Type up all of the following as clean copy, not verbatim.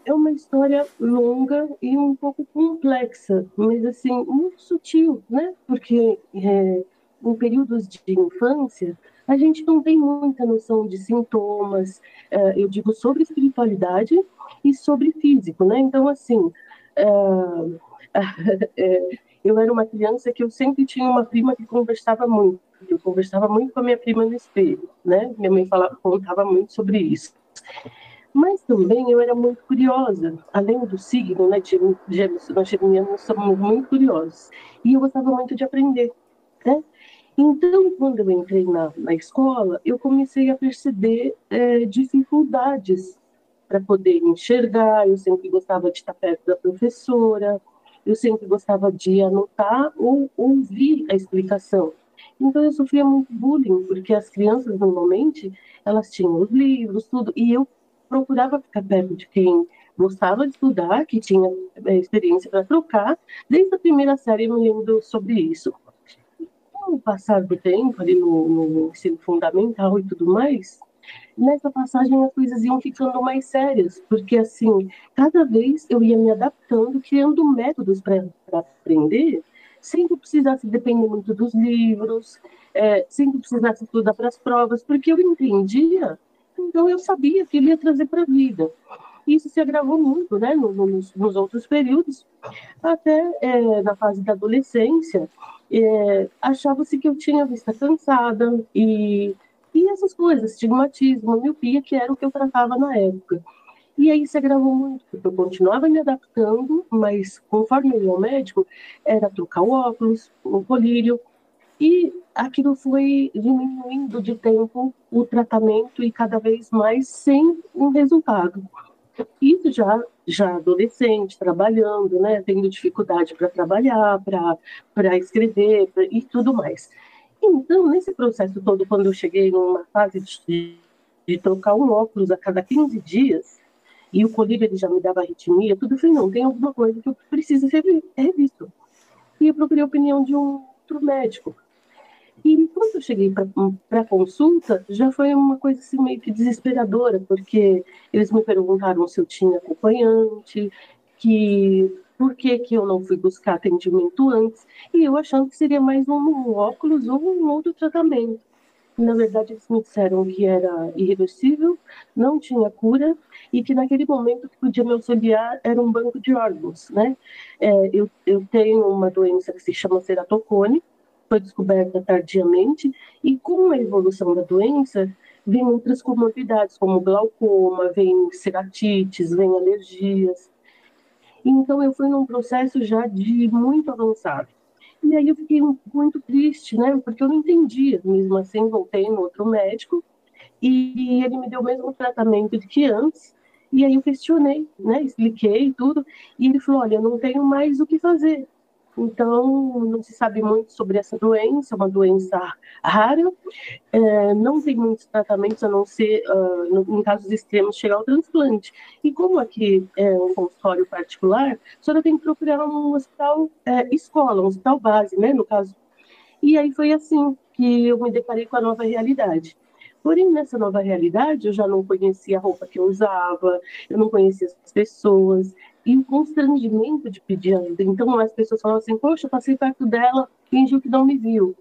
É uma história longa e um pouco complexa, mas assim, muito sutil, né? Porque em períodos de infância, a gente não tem muita noção de sintomas, eu digo sobre espiritualidade e sobre físico, né? Então, assim, eu era uma criança que eu sempre tinha uma prima que conversava muito. Eu conversava muito com a minha prima no espelho, né? Minha mãe falava, contava muito sobre isso. Mas também eu era muito curiosa, além do signo, né, de gêmeos, nós geminianos somos muito curiosos, e eu gostava muito de aprender, né? Então, quando eu entrei na escola, eu comecei a perceber dificuldades para poder enxergar, eu sempre gostava de estar perto da professora, eu sempre gostava de anotar ou ouvir a explicação. Então, eu sofria muito bullying, porque as crianças, normalmente, elas tinham os livros, tudo, e eu procurava ficar perto de quem gostava de estudar, que tinha experiência para trocar. Desde a primeira série eu me lembro sobre isso. Com o passar do tempo, ali no ensino fundamental e tudo mais, nessa passagem as coisas iam ficando mais sérias, porque assim, cada vez eu ia me adaptando, criando métodos para aprender, sem que eu precisasse depender muito dos livros, sem que eu precisasse estudar para as provas, porque eu entendia, então eu sabia que ele ia trazer para a vida. Isso se agravou muito, né, nos outros períodos, até na fase da adolescência, achava-se que eu tinha a vista cansada e essas coisas, estigmatismo, miopia, que era o que eu tratava na época. E aí se agravou muito, porque eu continuava me adaptando, mas conforme eu ia ao médico, era trocar o óculos, o colírio, e aquilo foi diminuindo de tempo o tratamento e cada vez mais sem um resultado. Isso já adolescente, trabalhando, né, tendo dificuldade para trabalhar, para escrever e tudo mais. Então, nesse processo todo, quando eu cheguei numa fase de trocar um óculos a cada 15 dias, e o colírio ele já me dava arritmia, tudo, eu falei, não, tem alguma coisa que eu preciso ser revisto. E eu procurei a opinião de um outro médico. E quando eu cheguei para a consulta, já foi uma coisa assim, meio que desesperadora, porque eles me perguntaram se eu tinha acompanhante, que por que, que eu não fui buscar atendimento antes, e eu achando que seria mais um óculos ou um outro tratamento. Na verdade, eles me disseram que era irreversível, não tinha cura, e que naquele momento o que podia me auxiliar era um banco de órgãos, né? Eu tenho uma doença que se chama ceratocone, foi descoberta tardiamente, e com a evolução da doença, vem outras comorbidades, como glaucoma, vem ceratites, vem alergias. Então, eu fui num processo já de muito avançado. E aí eu fiquei muito triste, né? Porque eu não entendia. Mesmo assim, voltei no outro médico e ele me deu o mesmo tratamento de que antes. E aí eu questionei, né? Expliquei tudo. E ele falou: olha, eu não tenho mais o que fazer. Então, não se sabe muito sobre essa doença, é uma doença rara, não tem muitos tratamentos a não ser, em casos extremos, chegar ao transplante. E como aqui é um consultório particular, a senhora tem que procurar um hospital escola, um hospital base, né, no caso. E aí foi assim que eu me deparei com a nova realidade. Porém, nessa nova realidade, eu já não conhecia a roupa que eu usava, eu não conhecia as pessoas, e o constrangimento de pedir ajuda. Então, as pessoas falavam assim: poxa, eu passei perto dela, fingiu que não me viu.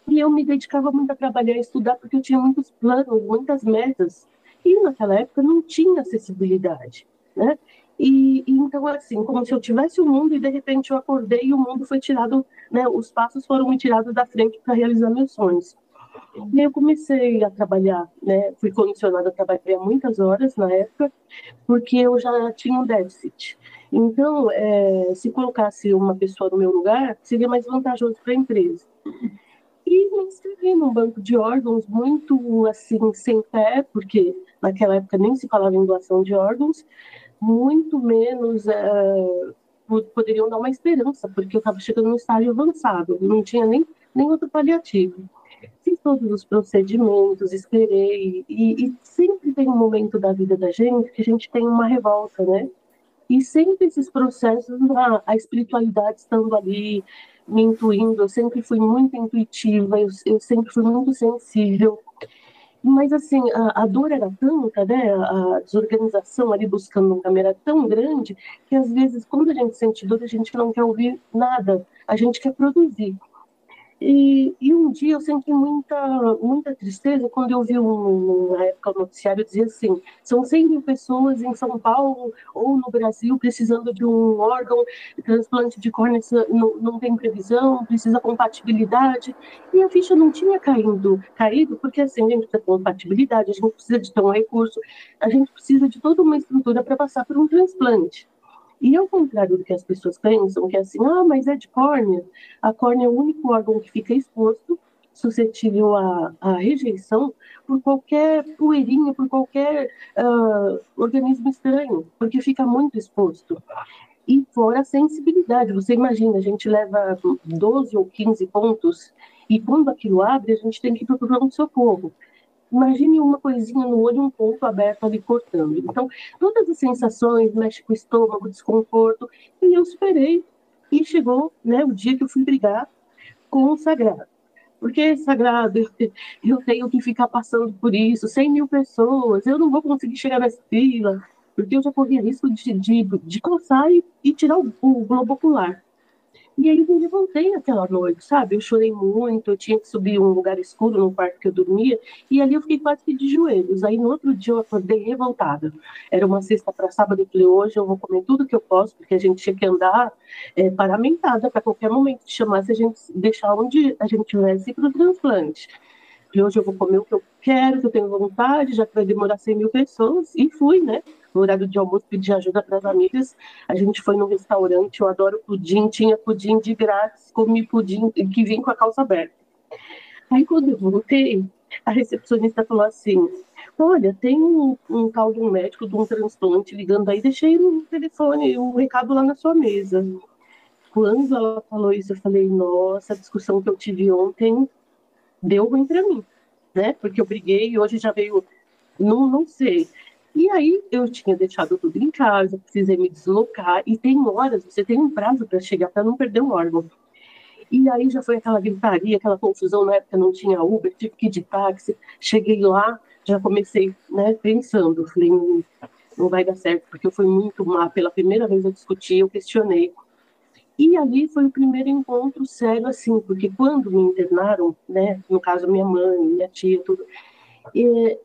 E eu me dedicava muito a trabalhar e estudar porque eu tinha muitos planos, muitas metas. E naquela época não tinha acessibilidade, né? E então, assim, como se eu tivesse o mundo e de repente eu acordei e o mundo foi tirado, né? Os passos foram me tirados da frente para realizar meus sonhos. E aí eu comecei a trabalhar, né? Fui condicionada a trabalhar muitas horas na época, porque eu já tinha um déficit. Então, se colocasse uma pessoa no meu lugar, seria mais vantajoso para a empresa. E me inscrevi num banco de órgãos muito assim, sem pé, porque naquela época nem se falava em doação de órgãos, muito menos poderiam dar uma esperança, porque eu estava chegando no estágio avançado, não tinha nem outro paliativo. Fiz todos os procedimentos, esperei, e sempre tem um momento da vida da gente que a gente tem uma revolta, né? E sempre esses processos, a espiritualidade estando ali, me intuindo, eu sempre fui muito intuitiva, eu sempre fui muito sensível. Mas assim, a dor era tanta, né? A desorganização ali buscando um câmera era tão grande que às vezes, quando a gente sente dor, a gente não quer ouvir nada, a gente quer produzir. E um dia eu senti muita tristeza quando eu vi na época o noticiário dizia assim, são 100 mil pessoas em São Paulo ou no Brasil precisando de um órgão, transplante de córnea não tem previsão, precisa compatibilidade, e a ficha não tinha caído porque assim, a gente precisa de compatibilidade, a gente precisa de ter um recurso, a gente precisa de toda uma estrutura para passar por um transplante. E ao contrário do que as pessoas pensam, que é assim, ah, mas é de córnea, a córnea é o único órgão que fica exposto, suscetível à rejeição por qualquer poeirinha, por qualquer organismo estranho, porque fica muito exposto. E fora a sensibilidade, você imagina, a gente leva 12 ou 15 pontos, e quando aquilo abre, a gente tem que ir para o pronto-socorro. Imagine uma coisinha no olho, um ponto aberto ali cortando. Então, todas as sensações, mexe com o estômago, desconforto, e eu superei. E chegou, né, o dia que eu fui brigar com o sagrado. Porque sagrado, eu tenho que ficar passando por isso, 100 mil pessoas, eu não vou conseguir chegar nessa fila, porque eu já corria risco de coçar e tirar o globo ocular. E aí me revoltei aquela noite, sabe? Eu chorei muito, eu tinha que subir um lugar escuro no quarto que eu dormia, e ali eu fiquei quase que de joelhos. Aí no outro dia eu acordei revoltada. Era uma sexta para sábado, eu falei, hoje eu vou comer tudo que eu posso, porque a gente tinha que andar paramentada para qualquer momento que chamasse a gente deixar onde a gente tivesse para o transplante. E hoje eu vou comer o que eu quero, que eu tenho vontade, já que vai demorar 100 mil pessoas. E fui, né? No horário de almoço, pedi ajuda para as amigas. A gente foi num restaurante, eu adoro pudim, tinha pudim de grátis, comi pudim que vinha com a calça aberta. Aí quando eu voltei, a recepcionista falou assim, olha, tem um tal de um médico de um transplante ligando aí, deixei no telefone o recado lá na sua mesa. Quando ela falou isso, eu falei, nossa, a discussão que eu tive ontem deu ruim para mim, né? Porque eu briguei e hoje já veio, não sei. E aí eu tinha deixado tudo em casa, precisei me deslocar, e tem horas, você tem um prazo para chegar para não perder o órgão. E aí já foi aquela gritaria, aquela confusão, na época não tinha Uber, tive que ir de táxi, cheguei lá, já comecei, né, pensando, falei, não vai dar certo, porque eu fui muito má, pela primeira vez eu discuti, eu questionei. E ali foi o primeiro encontro sério, assim, porque quando me internaram, né, no caso minha mãe, minha tia, tudo,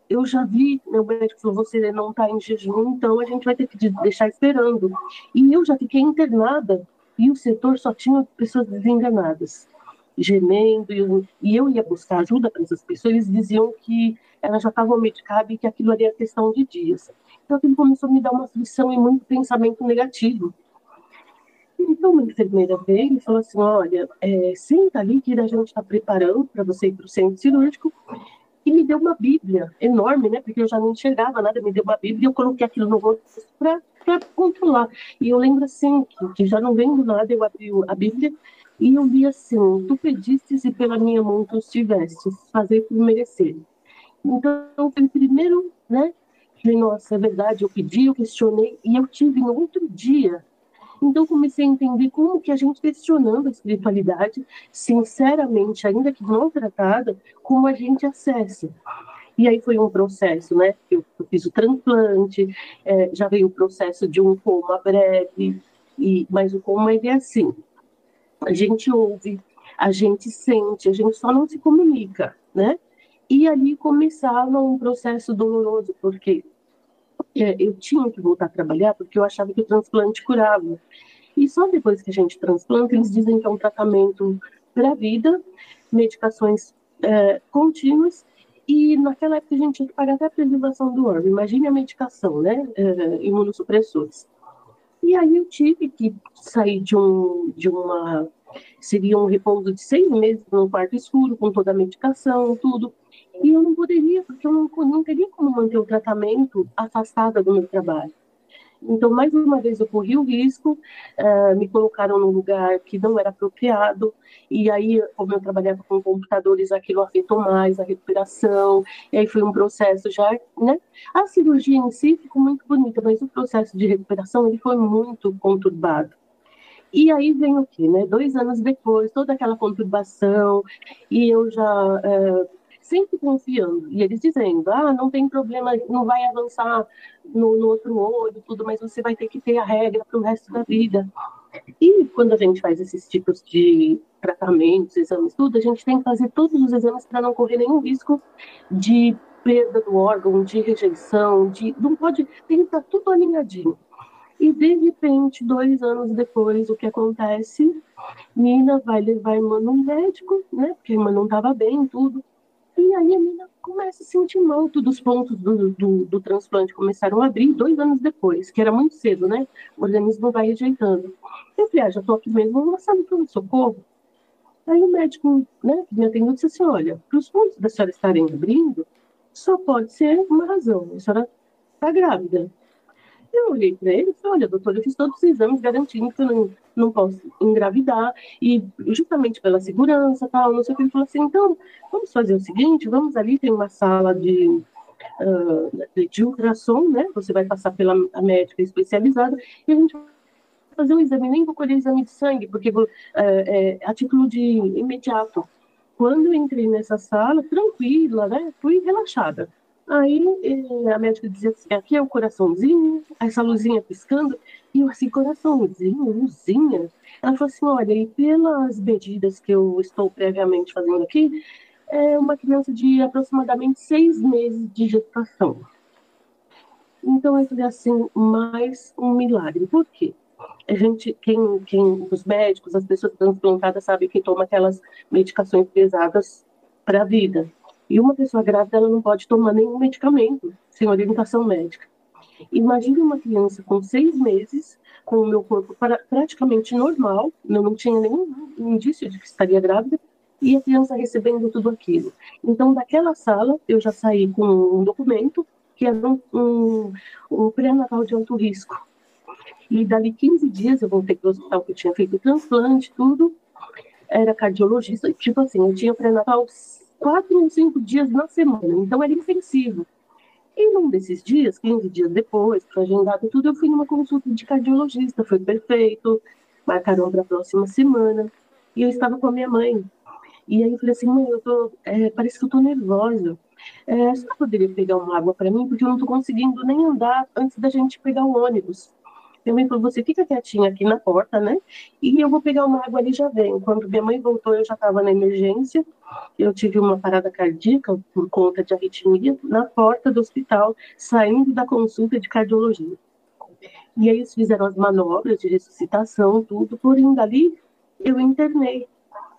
eu já vi, meu médico falou, você não está em jejum, então a gente vai ter que deixar esperando. E eu já fiquei internada e o setor só tinha pessoas desenganadas, gemendo, e eu ia buscar ajuda para essas pessoas, eles diziam que elas já estavam medicadas e que aquilo ali era questão de dias. Então aquilo começou a me dar uma aflição e muito pensamento negativo. Então, uma enfermeira veio e falou assim: olha, senta ali que a gente está preparando para você ir para o centro cirúrgico. E me deu uma Bíblia enorme, né? Porque eu já não enxergava nada, me deu uma Bíblia e eu coloquei aquilo no rosto para controlar. E eu lembro assim, que já não vendo nada, eu abri a Bíblia e eu li assim: tu pedistes e pela minha mão tu estivestes, fazer por merecer. Então, foi o primeiro, né? Falei, nossa, é verdade, eu pedi, eu questionei, e eu tive no outro dia. Então, comecei a entender como que a gente questionando a espiritualidade, sinceramente, ainda que não tratada, como a gente acessa. E aí foi um processo, né? Eu fiz o transplante, já veio o processo de um coma breve, mas o coma ele é assim, a gente ouve, a gente sente, a gente só não se comunica, né? E ali começava um processo doloroso, porque eu tinha que voltar a trabalhar, porque eu achava que o transplante curava. E só depois que a gente transplanta, eles dizem que é um tratamento para a vida, medicações contínuas, e naquela época a gente tinha que pagar até a preservação do órgão. Imagine a medicação, né? Imunossupressores. E aí eu tive que sair seria um repouso de 6 meses num quarto escuro, com toda a medicação, tudo. E eu não poderia, porque eu não teria como manter o tratamento afastada do meu trabalho. Então, mais uma vez, eu corri o risco, me colocaram num lugar que não era apropriado, e aí, como eu trabalhava com computadores, aquilo afetou mais a recuperação, e aí foi um processo já, né? A cirurgia em si ficou muito bonita, mas o processo de recuperação, ele foi muito conturbado. E aí vem o quê, né? 2 anos depois, toda aquela conturbação, e eu já sempre confiando. E eles dizendo, não tem problema, não vai avançar no outro olho, tudo, mas você vai ter que ter a regra para o resto da vida. E quando a gente faz esses tipos de tratamentos, exames, tudo, a gente tem que fazer todos os exames para não correr nenhum risco de perda do órgão, de rejeição, não pode, tem que estar tudo alinhadinho. E de repente, 2 anos depois, o que acontece? Nina vai levar a irmã no médico, né? Porque a irmã não estava bem, tudo. E aí a Nina começa a sentir mal, todos os pontos do transplante começaram a abrir 2 anos depois, que era muito cedo, né? O organismo vai rejeitando. Eu falei, já tô aqui mesmo, na sala de pronto-socorro. Aí o médico, né, que me atendeu, disse assim, olha, para os pontos da senhora estarem abrindo, só pode ser uma razão, a senhora está grávida. Eu olhei para ele e falei, olha, doutor, eu fiz todos os exames garantindo que eu não posso engravidar, e justamente pela segurança, tal, não sei o que. Ele falou assim, então, vamos fazer o seguinte, vamos ali, tem uma sala de ultrassom, né? Você vai passar pela médica especializada, e a gente vai fazer um exame, nem vou colher exame de sangue, porque a título de imediato. Quando eu entrei nessa sala, tranquila, né? Fui relaxada. Aí a médica dizia assim, aqui é o coraçãozinho, essa luzinha piscando, e eu assim, coraçãozinho, luzinha. Ela falou assim, olha, e pelas medidas que eu estou previamente fazendo aqui, é uma criança de aproximadamente 6 meses de gestação. Então eu falei assim, mais um milagre. Por quê? A gente, os médicos, as pessoas transplantadas sabem que toma aquelas medicações pesadas para a vida. E uma pessoa grávida, ela não pode tomar nenhum medicamento sem orientação médica. Imagine uma criança com 6 meses, com o meu corpo praticamente normal, eu não tinha nenhum indício de que estaria grávida, e a criança recebendo tudo aquilo. Então, daquela sala, eu já saí com um documento que era um pré-natal de alto risco. E dali 15 dias eu voltei para o hospital que eu tinha feito o transplante, tudo. Era cardiologista, tipo assim, eu tinha pré-natal 4 ou 5 dias na semana, então era intensivo. E num desses dias, 15 dias depois, foi agendado tudo, eu fui numa consulta de cardiologista, foi perfeito, marcaram para a próxima semana. E eu estava com a minha mãe. E aí eu falei assim, mãe, parece que eu tô nervosa. Você poderia pegar uma água para mim? Porque eu não tô conseguindo nem andar antes da gente pegar o ônibus. Minha mãe falou, você fica quietinha aqui na porta, né? E eu vou pegar uma água ali e já venho. Quando minha mãe voltou, eu já estava na emergência. Eu tive uma parada cardíaca por conta de arritmia na porta do hospital, saindo da consulta de cardiologia. E aí eles fizeram as manobras de ressuscitação, tudo. Porém, dali eu internei.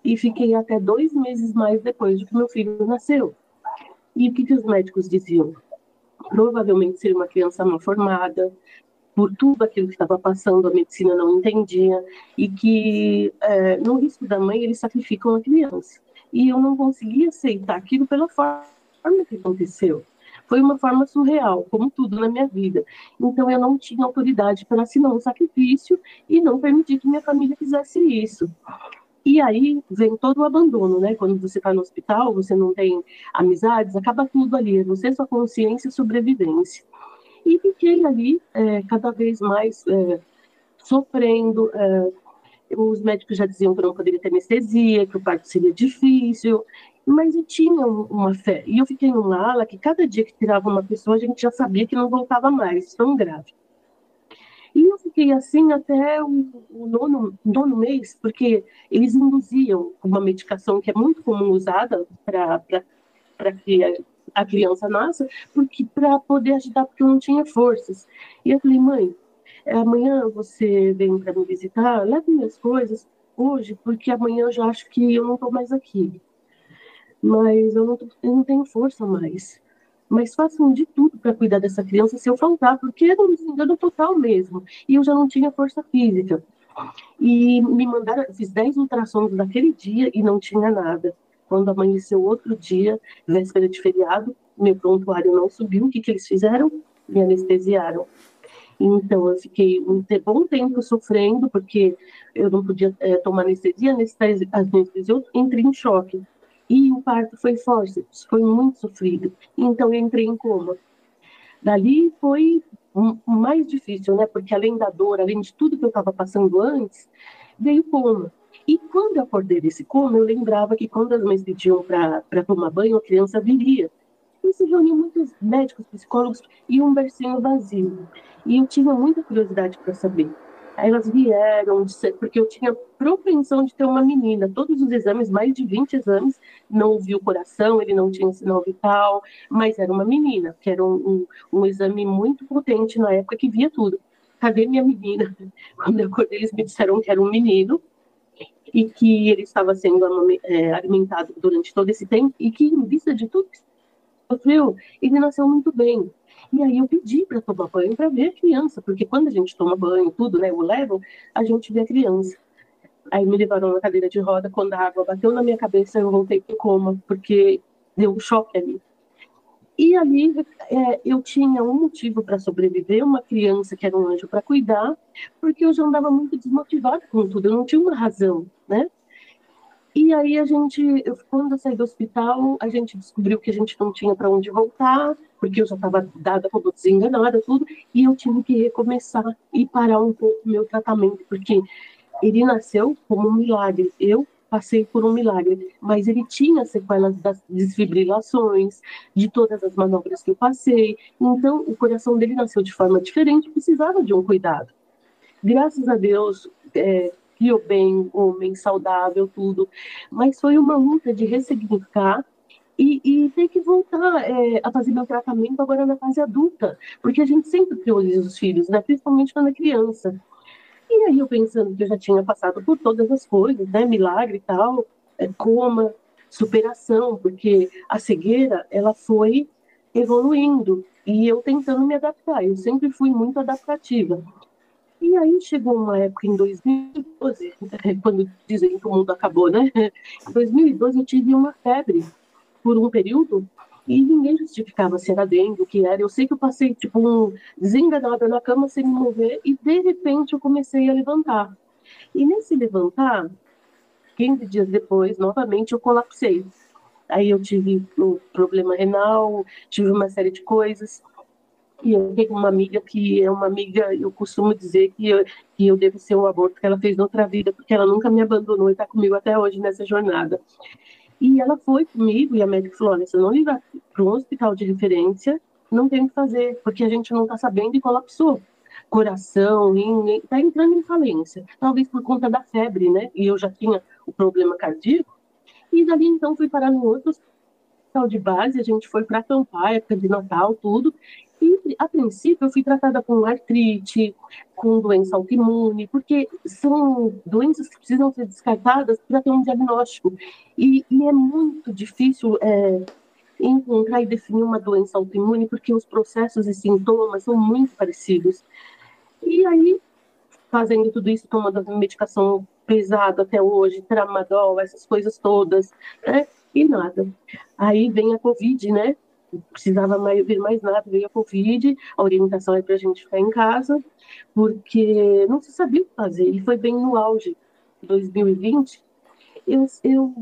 E fiquei até 2 meses mais depois de que meu filho nasceu. E o que os médicos diziam? Provavelmente seria uma criança mal formada, por tudo aquilo que estava passando, a medicina não entendia, e que no risco da mãe eles sacrificam a criança. E eu não conseguia aceitar aquilo pela forma que aconteceu. Foi uma forma surreal, como tudo na minha vida. Então eu não tinha autoridade para assinar um sacrifício e não permitir que minha família fizesse isso. E aí vem todo o abandono, né? Quando você está no hospital, você não tem amizades, acaba tudo ali, é você, sua consciência e sobrevivência. E fiquei ali cada vez mais sofrendo. Os médicos já diziam que eu não poderia ter anestesia, que o parto seria difícil, mas eu tinha uma fé. E eu fiquei numa ala que cada dia que tirava uma pessoa, a gente já sabia que não voltava mais, tão grave. E eu fiquei assim até o nono mês, porque eles induziam uma medicação que é muito comum usada para que a criança nasça, porque para poder ajudar, porque eu não tinha forças. E eu falei, mãe, amanhã você vem para me visitar, leve minhas coisas hoje, porque amanhã eu já acho que eu não estou mais aqui. Mas eu não tenho força mais. Mas façam de tudo para cuidar dessa criança se eu faltar, porque era um desengano total mesmo. E eu já não tinha força física. E me mandaram, fiz 10 ultrassons naquele dia e não tinha nada. Quando amanheceu outro dia, véspera de feriado, meu prontuário não subiu. O que eles fizeram? Me anestesiaram. Então, eu fiquei um bom tempo sofrendo, porque eu não podia tomar anestesia, entrei em choque. E o parto foi forte, foi muito sofrido. Então, eu entrei em coma. Dali foi mais difícil, né? Porque além da dor, além de tudo que eu estava passando antes, veio coma. E quando eu acordei desse coma, eu lembrava que quando as mães pediam para tomar banho, a criança viria. E se reuniam muitos médicos, psicólogos e um bercinho vazio. E eu tinha muita curiosidade para saber. Aí elas vieram, porque eu tinha propensão de ter uma menina. Todos os exames, mais de 20 exames, não vi o coração, ele não tinha sinal vital, mas era uma menina, que era um exame muito potente na época que via tudo. Cadê minha menina? Quando eu acordei, eles me disseram que era um menino e que ele estava sendo alimentado durante todo esse tempo e que, em vista de tudo que sofreu, ele nasceu muito bem. E aí eu pedi para tomar banho para ver a criança, porque quando a gente toma banho, tudo, né, eu levo, a gente vê a criança. Aí me levaram na cadeira de roda, quando a água bateu na minha cabeça, eu voltei para coma, porque deu um choque ali. E ali eu tinha um motivo para sobreviver, uma criança que era um anjo para cuidar, porque eu já andava muito desmotivada com tudo, eu não tinha uma razão, né? E aí quando eu saí do hospital, a gente descobriu que a gente não tinha para onde voltar, porque eu já estava dada como desenganada, tudo, e eu tive que recomeçar e parar um pouco o meu tratamento, porque ele nasceu como um milagre. Eu passei por um milagre, mas ele tinha sequelas das desfibrilações, de todas as manobras que eu passei. Então, o coração dele nasceu de forma diferente, precisava de um cuidado. Graças a Deus, criou bem, homem, saudável, tudo. Mas foi uma luta de ressignificar e ter que voltar a fazer meu tratamento agora na fase adulta, porque a gente sempre prioriza os filhos, né? Principalmente quando é criança. E aí eu pensando que eu já tinha passado por todas as coisas, né? Milagre e tal, coma, superação, porque a cegueira, ela foi evoluindo e eu tentando me adaptar. Eu sempre fui muito adaptativa. E aí chegou uma época em 2012, quando dizem que o mundo acabou, né? Em 2012 eu tive uma febre por um período e ninguém justificava se era dengue, o que era. Eu sei que eu passei, tipo, desenganada na cama sem me mover e, de repente, eu comecei a levantar. E nesse levantar, 15 dias depois, novamente, eu colapsei. Aí eu tive um problema renal, tive uma série de coisas. E eu tenho uma amiga que é uma amiga, eu costumo dizer que eu devo ser um aborto que ela fez noutra vida, porque ela nunca me abandonou e está comigo até hoje nessa jornada. E ela foi comigo e a médica falou: olha, se eu não ligar para um hospital de referência, não tem o que fazer, porque a gente não está sabendo e colapsou. Coração, rim, está entrando em falência. Talvez por conta da febre, né? E eu já tinha o problema cardíaco. E dali então fui parar no outro hospital de base, a gente foi para acampar, época de Natal, tudo. E, a princípio, eu fui tratada com artrite, com doença autoimune, porque são doenças que precisam ser descartadas para ter um diagnóstico. E é muito difícil encontrar e definir uma doença autoimune, porque os processos e sintomas são muito parecidos. E aí, fazendo tudo isso, tomando medicação pesada até hoje, tramadol, essas coisas todas, né? E nada. Aí vem a Covid, né? Precisava ver mais nada, veio a Covid, a orientação é para a gente ficar em casa, porque não se sabia o que fazer, e foi bem no auge, 2020, eu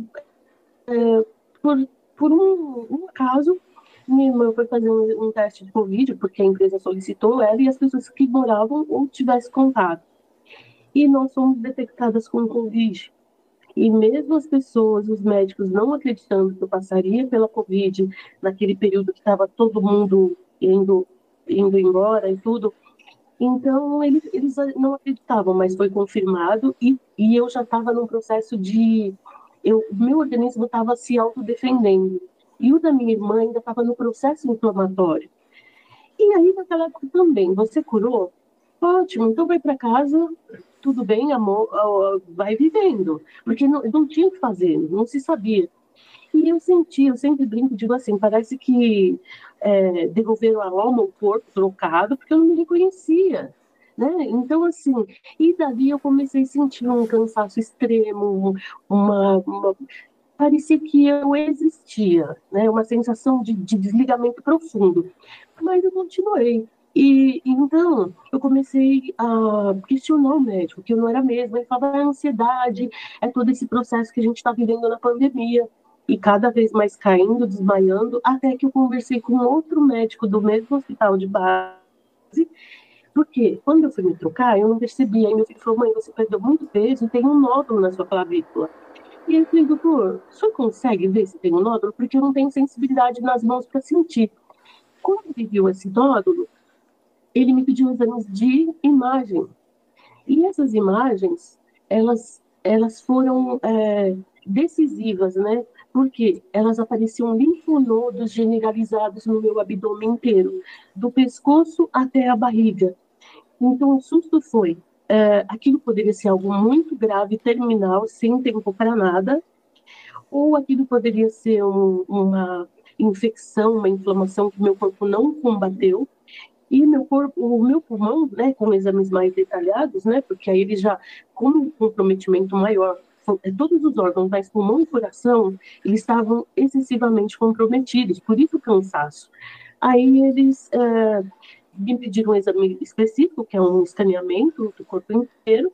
por um acaso, minha irmã foi fazer um teste de Covid, porque a empresa solicitou ela e as pessoas que moravam ou tivessem contato. E nós fomos detectadas com Covid. E mesmo as pessoas, os médicos, não acreditando que eu passaria pela Covid, naquele período que estava todo mundo indo embora e tudo, então eles não acreditavam, mas foi confirmado e eu já estava num processo de. Meu organismo estava se autodefendendo. E o da minha irmã ainda estava no processo inflamatório. E aí, naquela época também, você curou? Ótimo, então vai para casa, tudo bem, amor, vai vivendo. Porque não tinha o que fazer, não se sabia. E eu sempre brinco, digo assim, parece que devolveram a alma, o corpo trocado, porque eu não me reconhecia. Né? Então, assim, e dali eu comecei a sentir um cansaço extremo, uma parecia que eu existia, né? Uma sensação de desligamento profundo. Mas eu continuei. E então eu comecei a questionar o médico, que eu não era mesmo. Ele falava, é ansiedade, é todo esse processo que a gente está vivendo na pandemia. E cada vez mais caindo, desmaiando, até que eu conversei com outro médico do mesmo hospital de base, Porque quando eu fui me trocar, eu não percebi. Aí meu filho falou, mãe, você perdeu muito peso e tem um nódulo na sua clavícula. E aí eu falei, doutor, o senhor consegue ver se tem um nódulo? Porque eu não tenho sensibilidade nas mãos para sentir. Quando ele viu esse nódulo, ele me pediu exames de imagem. E essas imagens, elas foram decisivas, né? Porque elas apareciam linfonodos generalizados no meu abdômen inteiro, do pescoço até a barriga. Então, o susto foi, aquilo poderia ser algo muito grave, terminal, sem tempo para nada, ou aquilo poderia ser uma infecção, uma inflamação que meu corpo não combateu, e meu corpo, o meu pulmão, né, com exames mais detalhados, né, porque aí ele já, com um comprometimento maior, todos os órgãos, mas pulmão e coração, eles estavam excessivamente comprometidos, por isso o cansaço. Aí eles me pediram um exame específico, que é um escaneamento do corpo inteiro,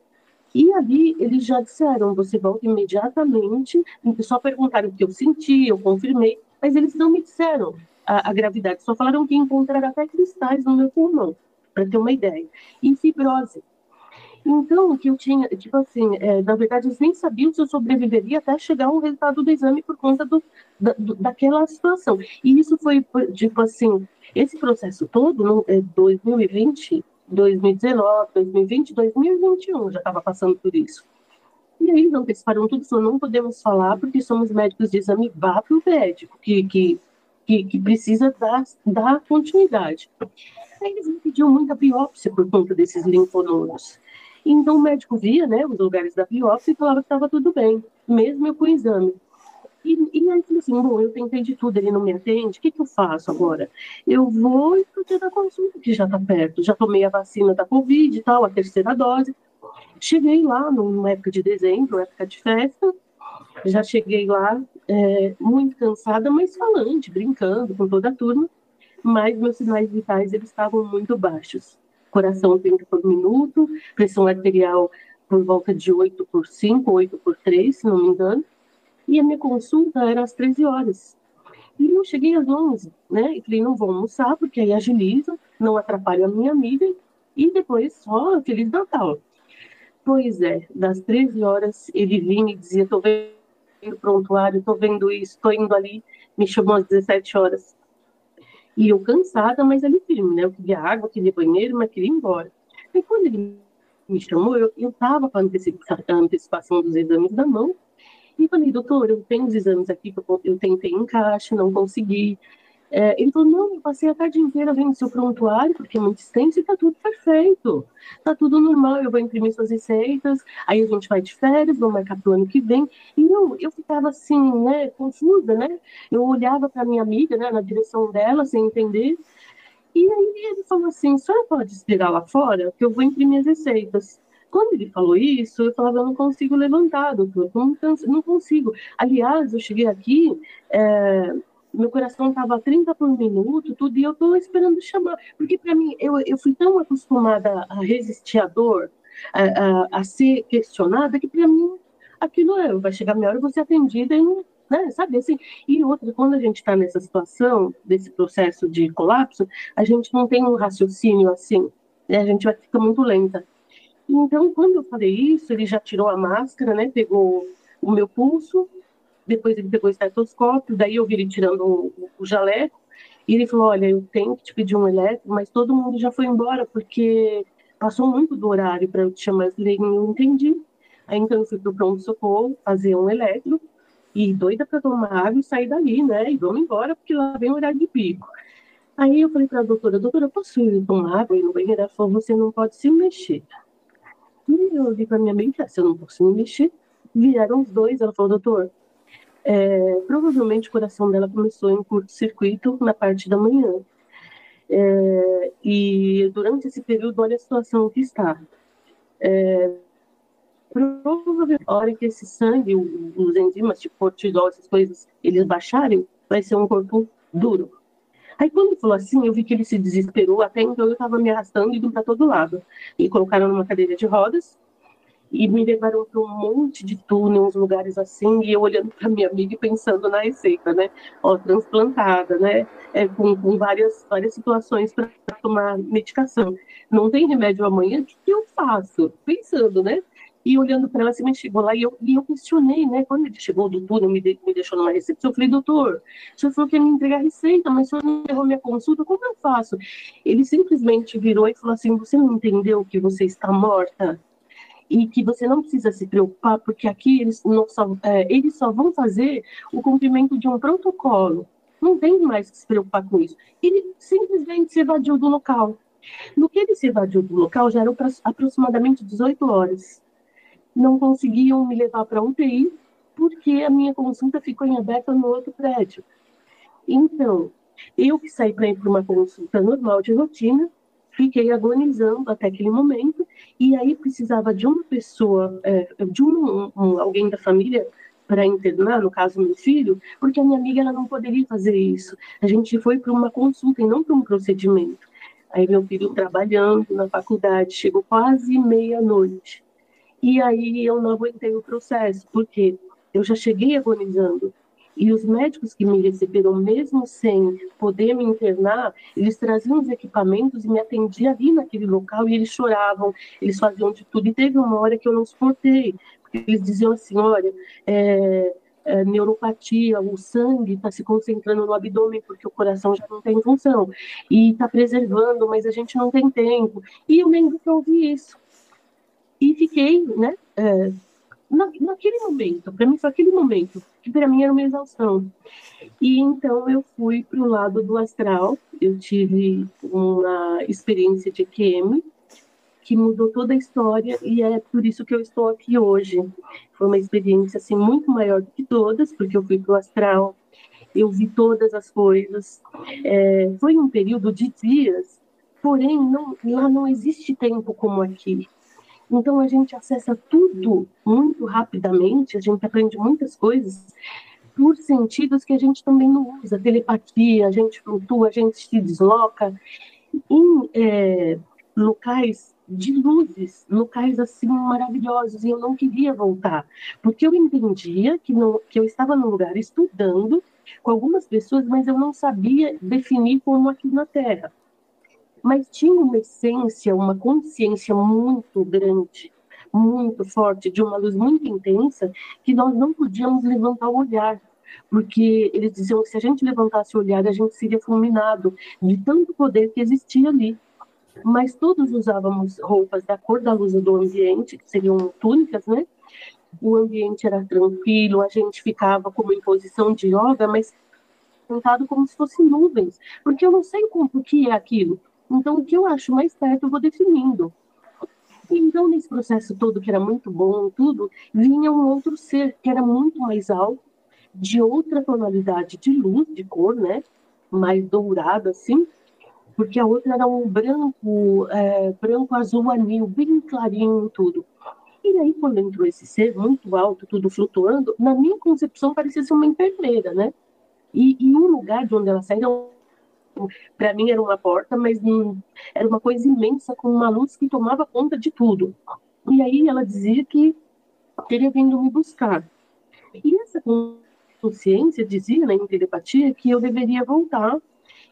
e ali eles já disseram, você volta imediatamente, só perguntaram o que eu senti, eu confirmei, mas eles não me disseram a gravidade, só falaram que encontraram até cristais no meu pulmão, para ter uma ideia, e fibrose. Então, o que eu tinha, tipo assim, na verdade, eles nem sabiam se eu sobreviveria até chegar o resultado do exame por conta daquela situação. E isso foi, tipo assim, esse processo todo, no 2020, 2019, 2020, 2021, já estava passando por isso. E aí, não, eles pararam tudo, falou, não podemos falar porque somos médicos de exame, vá para o médico, que precisa dar continuidade. Aí eles me pediam muita biópsia por conta desses linfonodos. Então o médico via, né, os lugares da biópsia e falava que estava tudo bem, mesmo eu com o exame. E aí eu falei assim, bom, eu tentei de tudo, ele não me atende, o que, que eu faço agora? Eu vou pro dia da consulta, que já está perto, já tomei a vacina da Covid e tal, a terceira dose. Cheguei lá numa época de dezembro, época de festa, já cheguei lá muito cansada, mas falante, brincando com toda a turma, mas meus sinais vitais eles estavam muito baixos. Coração 30 por minuto, pressão arterial por volta de 8 por 5, 8 por 3, se não me engano. E a minha consulta era às 13 horas. E eu cheguei às 11, né? E falei, não vou almoçar, porque aí agiliza, não atrapalha a minha amiga. E depois só Feliz Natal. Pois é, das 13 horas ele vinha e dizia, tô vendo o prontuário, tô vendo isso, tô indo ali. Me chamou às 17 horas. E eu cansada, mas ali firme, né? Eu queria água, queria banheiro, mas queria ir embora. E quando ele me chamou, eu estava com a antecipação dos exames da mão, e falei, doutor, eu tenho os exames aqui, que eu tentei encaixe, não consegui. Ele falou, não, eu passei a tarde inteira vendo seu prontuário, porque é muito extenso e tá tudo perfeito. Tá tudo normal, eu vou imprimir suas receitas, aí a gente vai de férias, vou marcar pro ano que vem. E eu ficava assim, né, confusa, né? Eu olhava para minha amiga, né, na direção dela, sem entender. E aí ele falou assim, a senhora pode esperar lá fora, que eu vou imprimir as receitas. Quando ele falou isso, eu falava, eu não consigo levantar, doutor, não consigo. Aliás, eu cheguei aqui, é, meu coração estava a 30 por minuto, tudo, e eu estou esperando chamar. Porque para mim, eu fui tão acostumada a resistir à dor, a ser questionada, que para mim aquilo vai chegar a minha hora, eu vou ser atendida e né, sabe assim? E outra, quando a gente está nessa situação, desse processo de colapso, a gente não tem um raciocínio assim, né? A gente vai ficar muito lenta. Então, quando eu falei isso, ele já tirou a máscara, né? Pegou o meu pulso, depois ele pegou o estetoscópio, daí eu vi ele tirando o jaleco, e ele falou, olha, eu tenho que te pedir um eletro, mas todo mundo já foi embora, porque passou muito do horário para eu te chamar. Eu falei, não entendi. Aí então eu fui para o pronto-socorro fazer um eletro, e doida para tomar água e sair dali, né? E vamos embora, porque lá vem o horário de pico. Aí eu falei para a doutora, posso ir tomar água e no banheiro? Ela falou, você não pode se mexer. E eu olhei para minha amiga, se eu não posso me mexer, vieram os dois, ela falou, doutor, provavelmente o coração dela começou em curto-circuito na parte da manhã. E durante esse período, olha a situação que está. Provavelmente, a hora que esse sangue, os enzimas, tipo cortisol, essas coisas, eles baixarem, vai ser um corpo duro. Aí quando ele falou assim, eu vi que ele se desesperou, até então eu estava me arrastando e indo para todo lado. E colocaram numa cadeira de rodas, e me levaram para um monte de túnel, uns lugares assim, e eu olhando para minha amiga e pensando na receita, né? Ó, transplantada, né? Com várias situações para tomar medicação. Não tem remédio amanhã, o que eu faço? Pensando, né? E olhando para ela, assim, me chegou lá e eu questionei, né? Quando ele chegou do túnel, me deixou numa recepção, eu falei, doutor, o senhor falou que ia me entregar a receita, mas o senhor não errou minha consulta, como eu faço? Ele simplesmente virou e falou assim, você não entendeu que você está morta? E que você não precisa se preocupar, porque aqui eles só vão fazer o cumprimento de um protocolo. Não tem mais que se preocupar com isso. Ele simplesmente se evadiu do local. No que ele se evadiu do local, já eram aproximadamente 18 horas. Não conseguiam me levar para a UTI, porque a minha consulta ficou em aberta no outro prédio. Então, eu que saí para ir para uma consulta normal de rotina, fiquei agonizando até aquele momento, e aí precisava de uma pessoa, de alguém da família para internar, no caso meu filho, porque a minha amiga ela não poderia fazer isso. A gente foi para uma consulta e não para um procedimento. Aí meu filho trabalhando na faculdade, chegou quase meia-noite. E aí eu não aguentei o processo, porque eu já cheguei agonizando. E os médicos que me receberam, mesmo sem poder me internar, eles traziam os equipamentos e me atendiam ali naquele local e eles choravam, eles faziam de tudo. E teve uma hora que eu não suportei, porque eles diziam assim: olha, neuropatia, o sangue está se concentrando no abdômen porque o coração já não tem função e está preservando, mas a gente não tem tempo. E eu lembro que eu ouvi isso. E fiquei, né, naquele momento, para mim foi aquele momento, que para mim era uma exaustão. E então eu fui para o lado do astral, eu tive uma experiência de EQM que mudou toda a história e é por isso que eu estou aqui hoje. Foi uma experiência assim muito maior do que todas, porque eu fui para o astral, eu vi todas as coisas. Foi um período de dias, porém lá não existe tempo como aqui. Então a gente acessa tudo muito rapidamente, a gente aprende muitas coisas por sentidos que a gente também não usa. Telepatia, a gente flutua, a gente se desloca em locais de luzes, locais assim maravilhosos, e eu não queria voltar, porque eu entendia que eu estava no lugar estudando com algumas pessoas, mas eu não sabia definir como aqui na Terra. Mas tinha uma essência, uma consciência muito grande, muito forte, de uma luz muito intensa, que nós não podíamos levantar o olhar, porque eles diziam que se a gente levantasse o olhar, a gente seria fulminado de tanto poder que existia ali. Mas todos usávamos roupas da cor da luz do ambiente, que seriam túnicas, né? O ambiente era tranquilo, a gente ficava como em posição de yoga, mas sentado como se fossem nuvens, porque eu não sei o que é aquilo. Então, o que eu acho mais perto, eu vou definindo. Então, nesse processo todo, que era muito bom, tudo, vinha um outro ser que era muito mais alto, de outra tonalidade de luz, de cor, né? Mais dourada, assim, porque a outra era um branco, branco azul anil, bem clarinho tudo. E aí, quando entrou esse ser muito alto, tudo flutuando, na minha concepção parecia ser uma enfermeira, né? E um lugar de onde ela saiu, para mim era uma porta, mas era uma coisa imensa, com uma luz que tomava conta de tudo. E aí ela dizia que teria vindo me buscar. E essa consciência dizia, né, em telepatia, que eu deveria voltar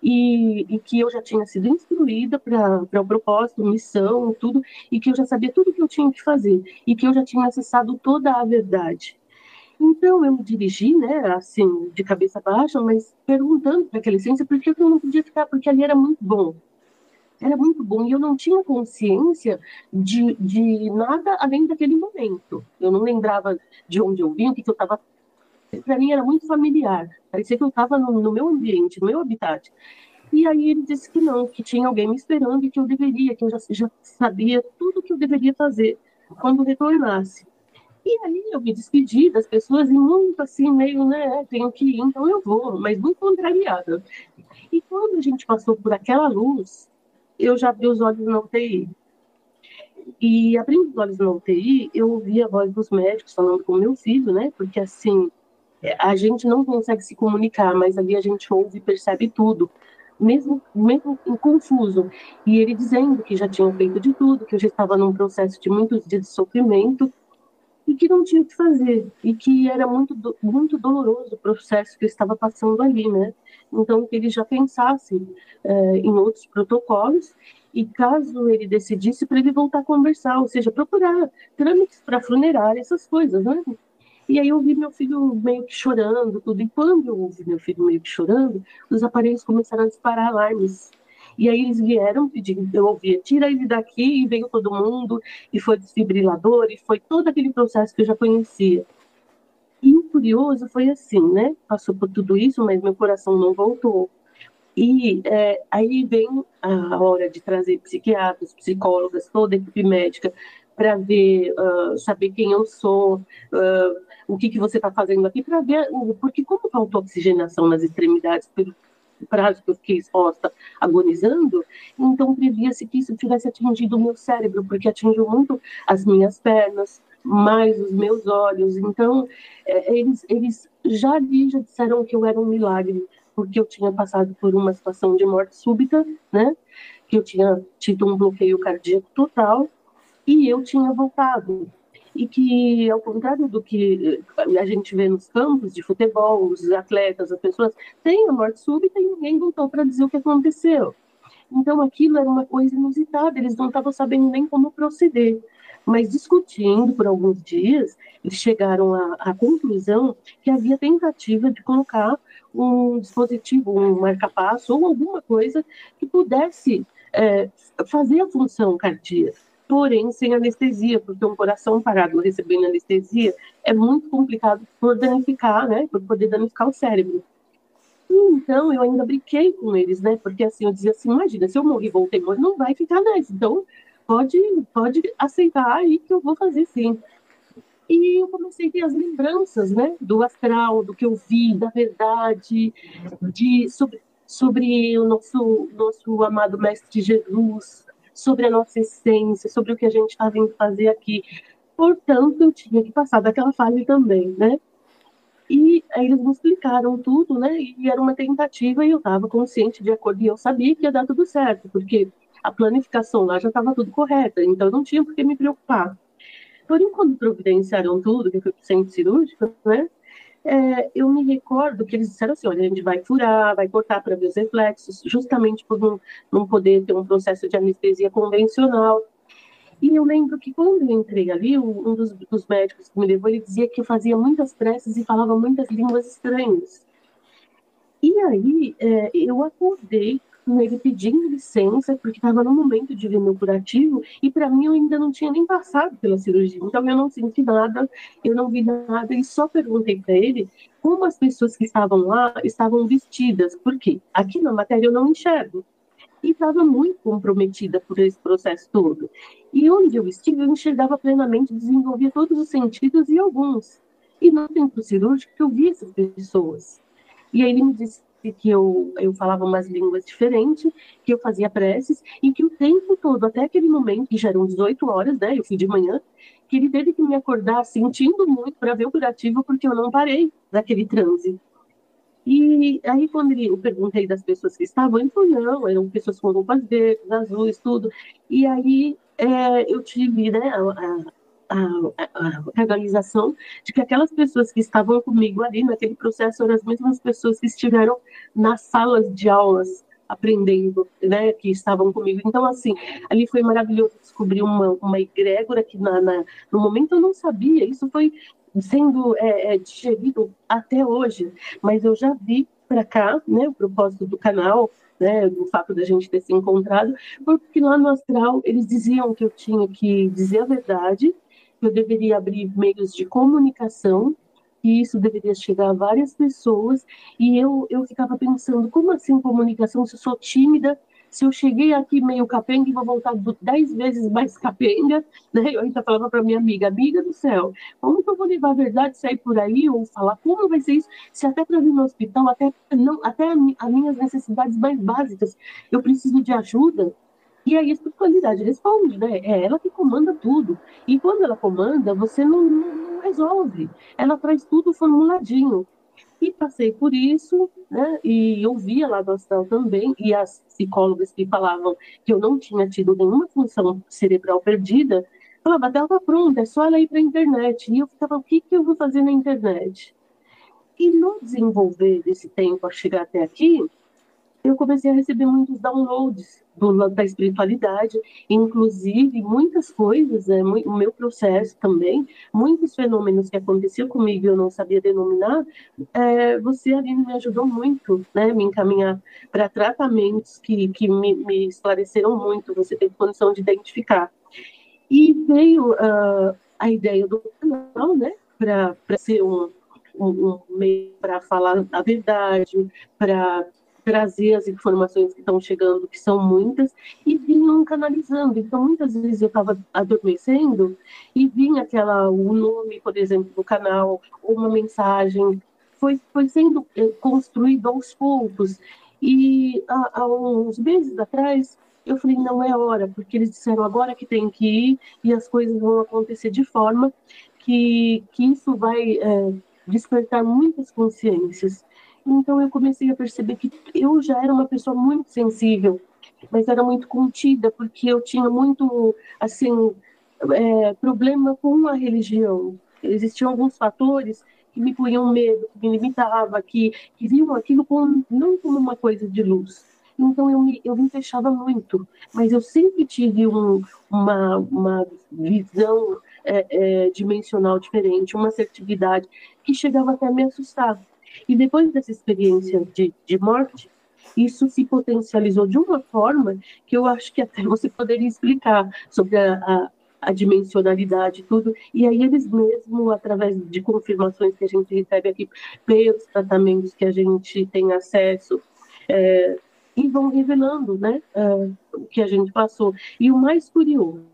e que eu já tinha sido instruída para o propósito, missão, tudo, e que eu já sabia tudo o que eu tinha que fazer, e que eu já tinha acessado toda a verdade. Então eu me dirigi, né, assim, de cabeça baixa, mas perguntando para aquela essência por que eu não podia ficar, porque ali era muito bom. Era muito bom e eu não tinha consciência de nada além daquele momento. Eu não lembrava de onde eu vim, o que eu estava. Para mim era muito familiar. Parecia que eu estava no meu ambiente, no meu habitat. E aí ele disse que não, que tinha alguém me esperando e que eu deveria, que eu já sabia tudo o que eu deveria fazer quando retornasse. E aí eu me despedi das pessoas e muito assim, meio, né, tenho que ir, então eu vou, mas muito contrariada. E quando a gente passou por aquela luz, eu já vi os olhos na UTI. E abrindo os olhos na UTI, eu ouvi a voz dos médicos falando com o meu filho, né, porque assim, a gente não consegue se comunicar, mas ali a gente ouve e percebe tudo. mesmo confuso. E ele dizendo que já tinha feito de tudo, que eu já estava num processo de muitos dias de sofrimento, e que não tinha o que fazer, e que era muito doloroso o processo que eu estava passando ali, né? Então, que ele já pensasse em outros protocolos, e caso ele decidisse, para ele voltar a conversar, ou seja, procurar trâmites para funerária, essas coisas, né? E aí eu vi meu filho meio que chorando, tudo. E quando eu ouvi meu filho meio que chorando, os aparelhos começaram a disparar alarmes. E aí eles vieram pedir, eu ouvia, tira ele daqui, e veio todo mundo, e foi desfibrilador, e foi todo aquele processo que eu já conhecia. E o curioso foi assim, né? Passou por tudo isso, mas meu coração não voltou. E aí vem a hora de trazer psiquiatras, psicólogas, toda a equipe médica para ver, saber quem eu sou, o que que você está fazendo aqui, para ver, porque como faltou oxigenação nas extremidades pelo prazo que eu fiquei exposta, agonizando, então previa-se que isso tivesse atingido o meu cérebro, porque atingiu muito as minhas pernas, mais os meus olhos. Então, eles já ali já disseram que eu era um milagre, porque eu tinha passado por uma situação de morte súbita, né? Que eu tinha tido um bloqueio cardíaco total e eu tinha voltado. E que, ao contrário do que a gente vê nos campos de futebol, os atletas, as pessoas têm a morte súbita e ninguém voltou para dizer o que aconteceu. Então, aquilo era uma coisa inusitada, eles não estavam sabendo nem como proceder. Mas discutindo por alguns dias, eles chegaram à conclusão que havia tentativa de colocar um dispositivo, um marca-passo ou alguma coisa que pudesse fazer a função cardíaca, porém sem anestesia, porque um coração parado recebendo anestesia é muito complicado por danificar, né, por poder danificar o cérebro. Então, eu ainda brinquei com eles, né? Porque assim, eu dizia assim, imagina, se eu morrer e voltei, não vai ficar nessa. Então, pode, pode aceitar aí que eu vou fazer sim. E eu comecei a ter as lembranças, né? Do astral, do que eu vi, da verdade, sobre o nosso amado Mestre Jesus, sobre a nossa essência, sobre o que a gente está vindo fazer aqui. Portanto, eu tinha que passar daquela fase também, né? E aí eles me explicaram tudo, né? E era uma tentativa e eu estava consciente de acordo, e eu sabia que ia dar tudo certo, porque a planificação lá já estava tudo correta, então não tinha por que me preocupar. Porém, quando providenciaram tudo, que eu fui para o centro cirúrgico, né? Eu me recordo que eles disseram assim: olha, a gente vai furar, vai cortar para ver os reflexos, justamente por não poder ter um processo de anestesia convencional. E eu lembro que quando eu entrei ali, um dos médicos que me levou, ele dizia que eu fazia muitas preces e falava muitas línguas estranhas. E aí eu acordei com ele pedindo licença, porque estava no momento de ver meu curativo, e para mim eu ainda não tinha nem passado pela cirurgia, então eu não senti nada, eu não vi nada, e só perguntei para ele como as pessoas que estavam lá estavam vestidas, porque aqui na matéria eu não enxergo, e estava muito comprometida por esse processo todo. E onde eu estive, eu enxergava plenamente, desenvolvia todos os sentidos e alguns. E no centro cirúrgico eu vi essas pessoas. E aí ele me disse que eu falava umas línguas diferentes, que eu fazia preces, e que o tempo todo, até aquele momento, que já eram 18 horas, né, eu fui de manhã, que ele teve que me acordar sentindo muito para ver o curativo, porque eu não parei daquele transe. E aí, quando eu perguntei das pessoas que estavam, ele falou, não, eram pessoas com roupas verdes, azuis, tudo. E aí eu tive, né, a realização de que aquelas pessoas que estavam comigo ali naquele processo eram as mesmas pessoas que estiveram nas salas de aulas aprendendo, né, que estavam comigo. Então, assim, ali foi maravilhoso descobrir uma egrégora que no momento eu não sabia. Isso foi sendo digerido até hoje, mas eu já vi para cá, né, o propósito do canal, né, do fato da gente ter se encontrado, porque lá no astral eles diziam que eu tinha que dizer a verdade, que eu deveria abrir meios de comunicação, que isso deveria chegar a várias pessoas, e eu ficava pensando, como assim comunicação, se eu sou tímida, se eu cheguei aqui meio capenga e vou voltar 10 vezes mais capenga, né? Eu ainda falava para minha amiga, amiga do céu, como que eu vou levar a verdade, sair por aí ou falar como vai ser isso, se até para vir no hospital, até não, até as minhas necessidades mais básicas, eu preciso de ajuda. E aí a espiritualidade responde, né? É ela que comanda tudo. E quando ela comanda, você não resolve. Ela traz tudo formuladinho. E passei por isso, né? E eu via lá do astral também, e as psicólogas que falavam que eu não tinha tido nenhuma função cerebral perdida, falava, estava pronta, é só ela ir para a internet. E eu ficava, o que eu vou fazer na internet? E no desenvolver desse tempo a chegar até aqui, eu comecei a receber muitos downloads da espiritualidade, inclusive muitas coisas, o meu processo também, muitos fenômenos que aconteciam comigo e eu não sabia denominar, você, Aline, me ajudou muito, né, me encaminhar para tratamentos que me esclareceram muito, você teve condição de identificar. E veio a ideia do canal, né, para ser um meio para falar a verdade, para trazer as informações que estão chegando, que são muitas, e vinham canalizando. Então, muitas vezes eu estava adormecendo e vinha o nome, por exemplo, do canal, ou uma mensagem. Foi sendo construído aos poucos. E há uns meses atrás, eu falei, não é hora, porque eles disseram agora que tem que ir e as coisas vão acontecer de forma que isso vai despertar muitas consciências. Então eu comecei a perceber que eu já era uma pessoa muito sensível, mas era muito contida, porque eu tinha muito, assim, problema com a religião. Existiam alguns fatores que me punham medo, que me limitava, que viam aquilo não como uma coisa de luz. Então eu me fechava muito, mas eu sempre tive uma visão dimensional diferente, uma assertividade que chegava até a me assustar. E depois dessa experiência de morte, isso se potencializou de uma forma que eu acho que até você poderia explicar sobre a dimensionalidade e tudo. E aí eles mesmo, através de confirmações que a gente recebe aqui, pelos tratamentos que a gente tem acesso, e vão revelando, né, o que a gente passou. E o mais curioso,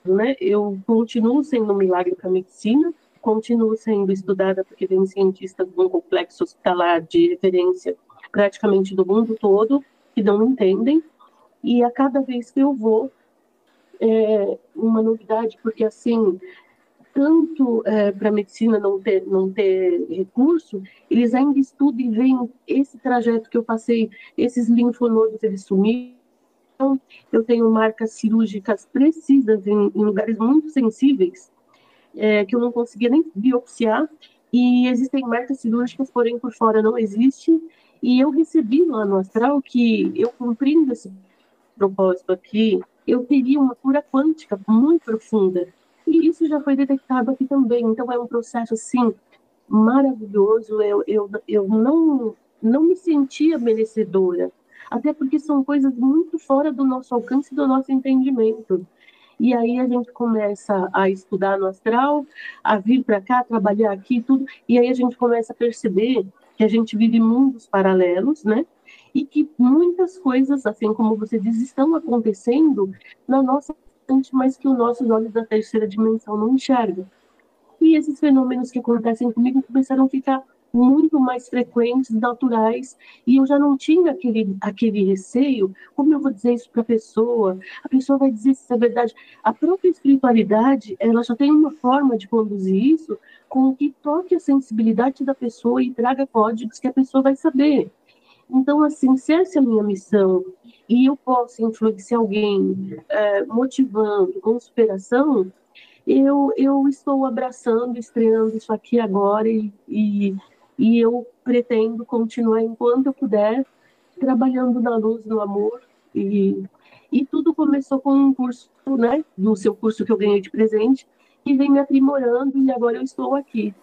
né, eu continuo sendo um milagre para a medicina, continuo sendo estudada porque tem cientistas de um complexo hospitalar de referência praticamente do mundo todo que não entendem, e a cada vez que eu vou, uma novidade, porque assim, tanto para a medicina não ter recurso, eles ainda estudam e veem esse trajeto que eu passei, esses linfonodos, eles sumiram, eu tenho marcas cirúrgicas precisas em lugares muito sensíveis, que eu não conseguia nem biopsiar, e existem marcas cirúrgicas, porém por fora não existe, e eu recebi lá no astral que eu cumprindo esse propósito aqui, eu teria uma cura quântica muito profunda. E isso já foi detectado aqui também. Então, é um processo, assim, maravilhoso. Eu não me sentia merecedora. Até porque são coisas muito fora do nosso alcance, do nosso entendimento. E aí a gente começa a estudar no astral, a vir para cá, trabalhar aqui, tudo. E aí a gente começa a perceber que a gente vive mundos paralelos, né? E que muitas coisas, assim como você diz, estão acontecendo na nossa mente, mas que os nossos olhos da terceira dimensão não enxergam. E esses fenômenos que acontecem comigo começaram a ficar muito mais frequentes, naturais, e eu já não tinha aquele receio, como eu vou dizer isso para a pessoa vai dizer se é verdade. A própria espiritualidade, ela já tem uma forma de conduzir isso com que toque a sensibilidade da pessoa e traga códigos que a pessoa vai saber. Então, assim, se essa é a minha missão e eu posso influenciar alguém motivando, com superação, eu estou abraçando, estreando isso aqui agora e eu pretendo continuar enquanto eu puder, trabalhando na luz, no amor. E, e tudo começou com um curso, né, do seu curso que eu ganhei de presente, que vem me aprimorando e agora eu estou aqui.